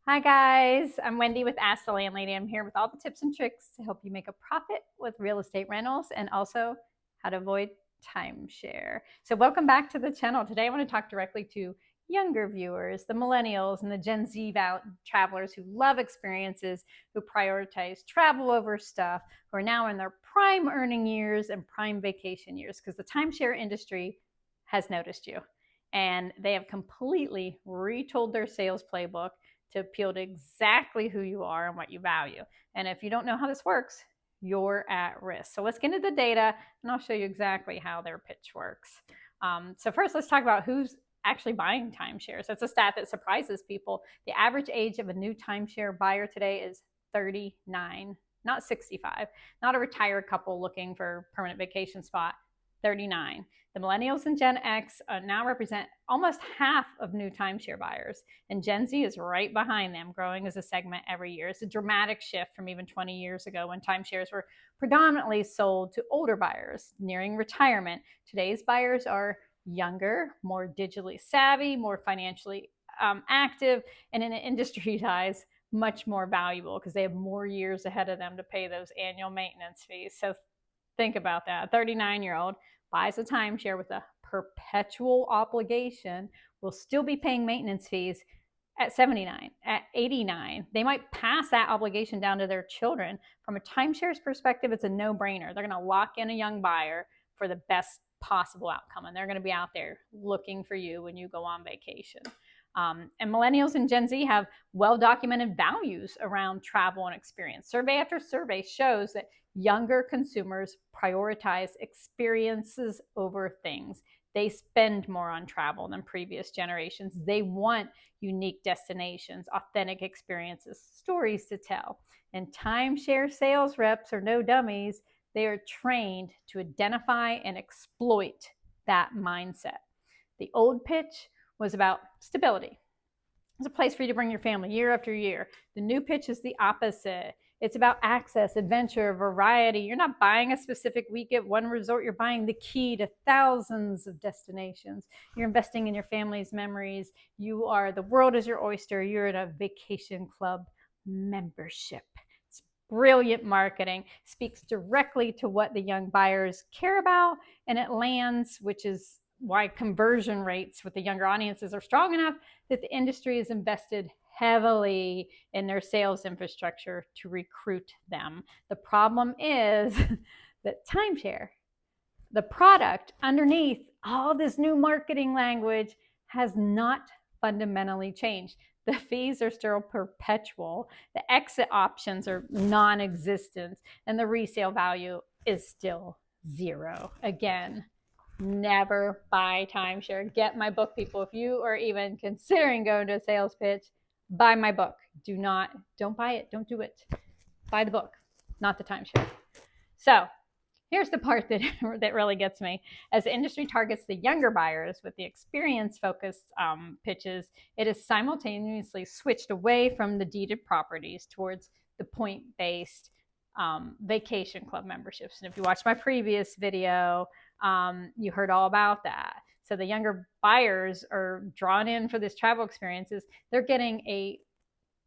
Hi guys, I'm Wendy with Ask the Landlady. I'm here with all the tips and tricks to help you make a profit with real estate rentals and also how to avoid timeshare. So welcome back to the channel. Today I want to talk directly to younger viewers, the millennials and the Gen Z travelers who love experiences, who prioritize travel over stuff, who are now in their prime earning years and prime vacation years because the timeshare industry has noticed you and they have completely retold their sales playbook to appeal to exactly who you are and what you value. And if you don't know how this works, you're at risk. So let's get into the data and I'll show you exactly how their pitch works. So first, let's talk about who's actually buying timeshares. That's a stat that surprises people. The average age of a new timeshare buyer today is 39, not 65, not a retired couple looking for a permanent vacation spot, 39. The millennials and Gen X now represent almost half of new timeshare buyers, and Gen Z is right behind them, growing as a segment every year. It's a dramatic shift from even 20 years ago when timeshares were predominantly sold to older buyers nearing retirement. Today's buyers are younger, more digitally savvy, more financially active, and in an industry size, much more valuable because they have more years ahead of them to pay those annual maintenance fees. So think about that. A 39-year-old buys a timeshare with a perpetual obligation will still be paying maintenance fees at 79, at 89. They might pass that obligation down to their children. From a timeshare's perspective, it's a no-brainer. They're going to lock in a young buyer for the best possible outcome, and they're going to be out there looking for you when you go on vacation. And millennials and Gen Z have well-documented values around travel and experience. Survey after survey shows that younger consumers prioritize experiences over things. They spend more on travel than previous generations. They want unique destinations, authentic experiences, stories to tell. And timeshare sales reps are no dummies. They are trained to identify and exploit that mindset. The old pitch was about stability. It's a place for you to bring your family year after year. The new pitch is the opposite. It's about access, adventure, variety. You're not buying a specific week at one resort. You're buying the key to thousands of destinations. You're investing in your family's memories. The world is your oyster. You're in a vacation club membership. It's brilliant marketing, speaks directly to what the young buyers care about, and it lands, which is why conversion rates with the younger audiences are strong enough that the industry has invested heavily in their sales infrastructure to recruit them. The problem is that timeshare, the product underneath all this new marketing language, has not fundamentally changed. The fees are still perpetual, the exit options are non-existent, and the resale value is still zero. Again, never buy timeshare. Get my book, people. If you are even considering going to a sales pitch, buy my book. Don't buy it. Don't do it. Buy the book, not the timeshare. So here's the part that really gets me. As the industry targets the younger buyers with the experience-focused pitches, it has simultaneously switched away from the deeded properties towards the point-based vacation club memberships. And if you watched my previous video, you heard all about that. So the younger buyers are drawn in for this travel experiences. They're getting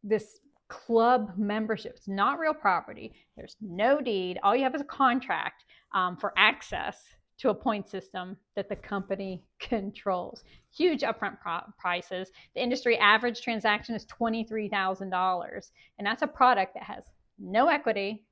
this club membership. It's not real property. There's no deed. All you have is a contract for access to a point system that the company controls. Huge upfront prices. The industry average transaction is $23,000. And that's a product that has no equity,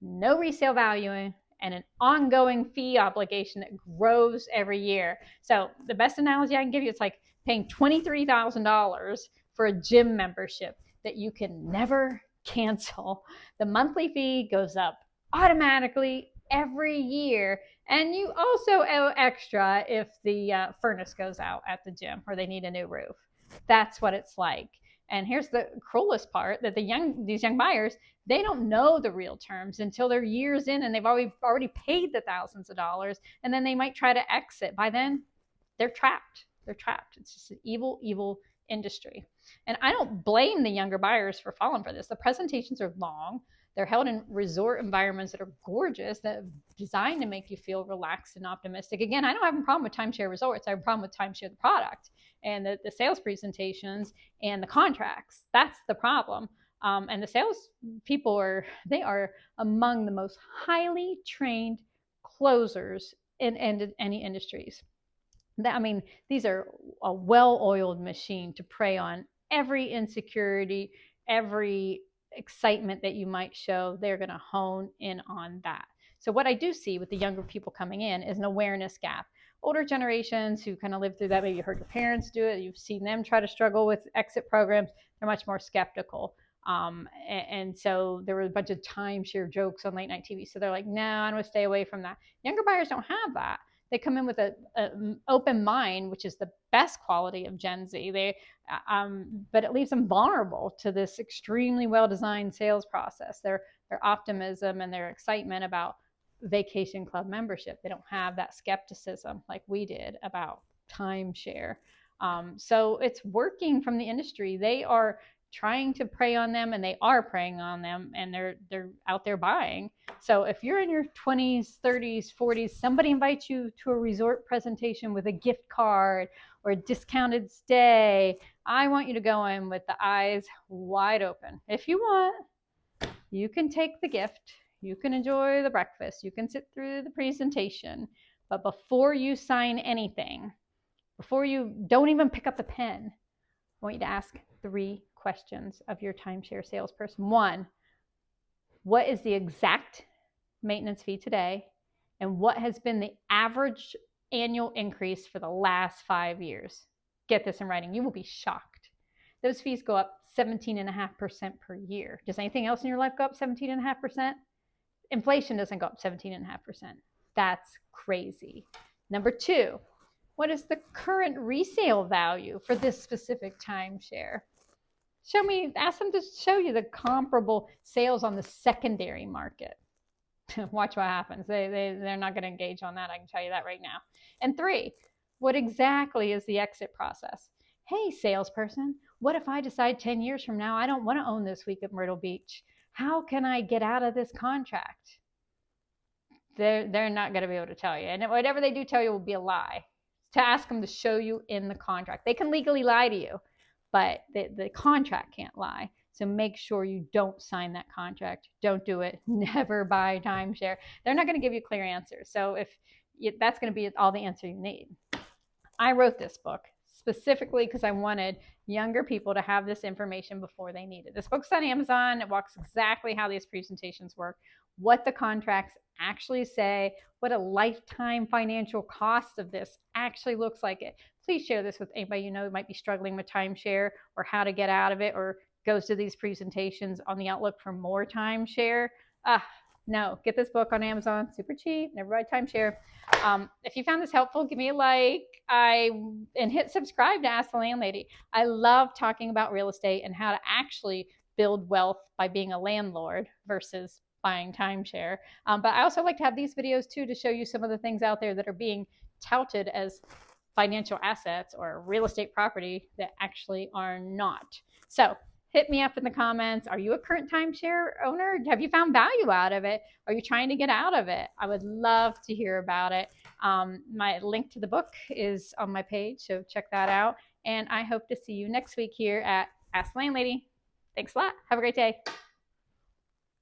no resale value, and an ongoing fee obligation that grows every year. So the best analogy I can give you, it's like paying $23,000 for a gym membership that you can never cancel. The monthly fee goes up automatically every year, and you also owe extra if the furnace goes out at the gym or they need a new roof. That's what it's like. And here's the cruelest part, that these young buyers, they don't know the real terms until they're years in and they've already paid the thousands of dollars, and then they might try to exit. By then, they're trapped. They're trapped. It's just an evil, evil industry. And I don't blame the younger buyers for falling for this. The presentations are long. They're held in resort environments that are gorgeous, that are designed to make you feel relaxed and optimistic. Again, I don't have a problem with timeshare resorts. I have a problem with timeshare the product and the sales presentations and the contracts. That's the problem. And the sales people they are among the most highly trained closers in any industries. I mean, these are a well-oiled machine to prey on every insecurity, every excitement that you might show. They're going to hone in on that. So what I do see with the younger people coming in is an awareness gap. Older generations who kind of lived through that, maybe you heard your parents do it, you've seen them try to struggle with exit programs, they're much more skeptical. And so there were a bunch of timeshare jokes on late night TV. So they're like, no, I'm going to stay away from that. Younger buyers don't have that. They come in with an open mind, which is the best quality of Gen Z. But it leaves them vulnerable to this extremely well-designed sales process. Their optimism and their excitement about vacation club membership. They don't have that skepticism like we did about timeshare. So it's working from the industry. They are trying to prey on them, and they are preying on them, and they're out there buying. So if you're in your 20s, 30s, 40s, somebody invites you to a resort presentation with a gift card or a discounted stay, I want you to go in with the eyes wide open. If you want, you can take the gift, you can enjoy the breakfast, you can sit through the presentation, but before you sign anything, before you don't even pick up the pen, I want you to ask 3 questions of your timeshare salesperson. 1, what is the exact maintenance fee today? And what has been the average annual increase for the last 5 years? Get this in writing. You will be shocked. Those fees go up 17.5% per year. Does anything else in your life go up 17.5%? Inflation doesn't go up 17.5%. That's crazy. Number 2, what is the current resale value for this specific timeshare? Ask them to show you the comparable sales on the secondary market. Watch what happens. They're not going to engage on that. I can tell you that right now. And 3, what exactly is the exit process? Hey, salesperson, what if I decide 10 years from now I don't want to own this week at Myrtle Beach? How can I get out of this contract? They're not going to be able to tell you. And whatever they do tell you will be a lie. To ask them to show you in the contract. They can legally lie to you, but the contract can't lie. So make sure you don't sign that contract. Don't do it. Never buy timeshare. They're not going to give you clear answers. So that's going to be all the answer you need. I wrote this book specifically because I wanted younger people to have this information before they need it. This book's on Amazon. It walks exactly how these presentations work, what the contracts actually say, what a lifetime financial cost of this actually looks like. Please share this with anybody you know who might be struggling with timeshare or how to get out of it, or goes to these presentations on the outlook for more timeshare. No, get this book on Amazon, super cheap, never buy timeshare. If you found this helpful, give me a like and hit subscribe to Ask the Landlady. I love talking about real estate and how to actually build wealth by being a landlord versus buying timeshare. But I also like to have these videos too to show you some of the things out there that are being touted as financial assets or real estate property that actually are not. So hit me up in the comments. Are you a current timeshare owner? Have you found value out of it? Are you trying to get out of it? I would love to hear about it. My link to the book is on my page, so check that out. And I hope to see you next week here at Ask the Landlady. Thanks a lot. Have a great day.